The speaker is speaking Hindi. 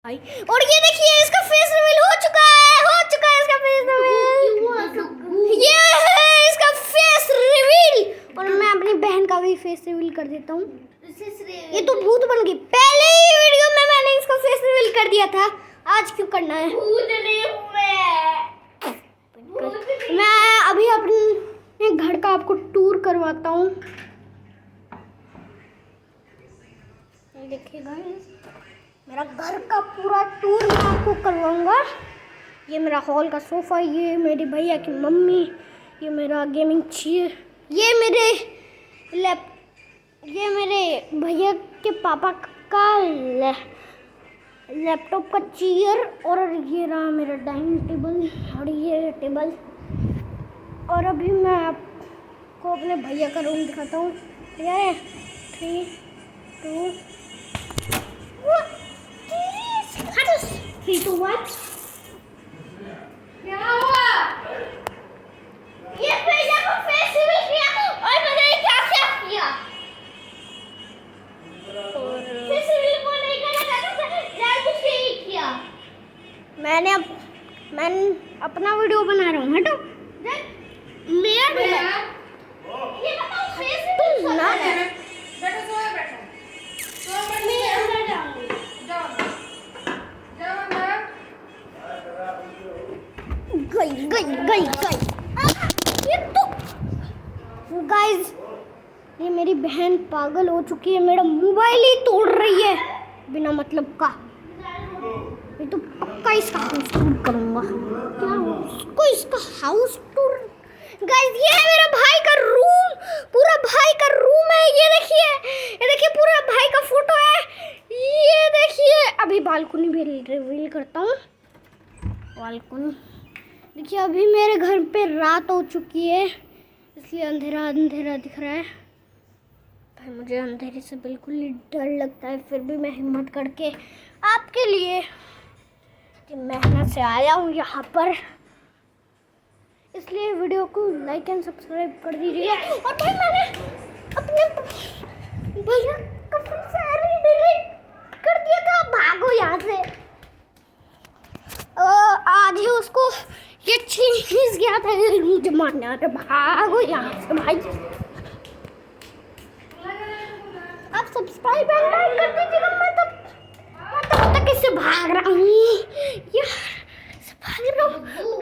भाई। और ये देखिए इसका फेस रिवील हो चुका है इसका फेस रिवील। ये है इसका फेस रिवील। और मैं अपनी बहन का भी फेस रिवील कर देता हूँ। ये तो भूत बन गई। पहले ही वीडियो में मैंने इसका फेस रिवील कर दिया था, आज क्यों करना है? मैं अभी अपने घर का आपको टूर करवाता हूँ। देखिए गाइस, मेरा घर का पूरा टूर मैं आपको करवाऊंगा। ये मेरा हॉल का सोफा, ये मेरे भैया की मम्मी, ये मेरा गेमिंग चेयर, ये मेरे भैया के पापा का लैपटॉप का चेयर, और ये रहा मेरा डाइनिंग टेबल और ये टेबल। और अभी मैं आपको अपने भैया का रूम दिखाता हूँ। 3, 2 3, 2 1। क्या हुआ? ये भैया को फेस रिवील किया और मैंने क्या किया? और फेस रिवील को नहीं करना था, जान कुछ नहीं किया। मैंने अपना वीडियो बना रहा हूँ। हटो मेरा ये बताओ फेस रिवील ना गई। ये तो गाइस, ये मेरी बहन पागल हो चुकी है, मेरा मोबाइल ही तोड़ रही है बिना मतलब का। ये तो पक्का इसका हाउस टूर करूंगा। क्या उसको इसका हाउस टूर। गाइस, ये है मेरा भाई का रूम, पूरा भाई का रूम है। ये देखिए पूरा भाई का फोटो है। ये देखिए, अभी बालकनी भी रिवील करता हूँ। बालकनी देखिए, अभी मेरे घर पे रात हो चुकी है, इसलिए अंधेरा अंधेरा दिख रहा है। भाई मुझे अंधेरे से बिल्कुल ही डर लगता है, फिर भी मैं हिम्मत करके आपके लिए मेहनत से आया हूँ यहाँ पर, इसलिए वीडियो को लाइक एंड सब्सक्राइब कर दीजिए। और भाई मैंने अपने भैया का फोन सारी डिलीट कर दिया था। भागो यहाँ से। आज ही उसको ये चीज गया था मुझे मारने। अरे भागो यहाँ से भाई। आप सब्सक्राइब एंड लाइक कर दीजिएगा। मैं तब तक इससे भाग रहा हूँ यार, भाग रहा हूँ।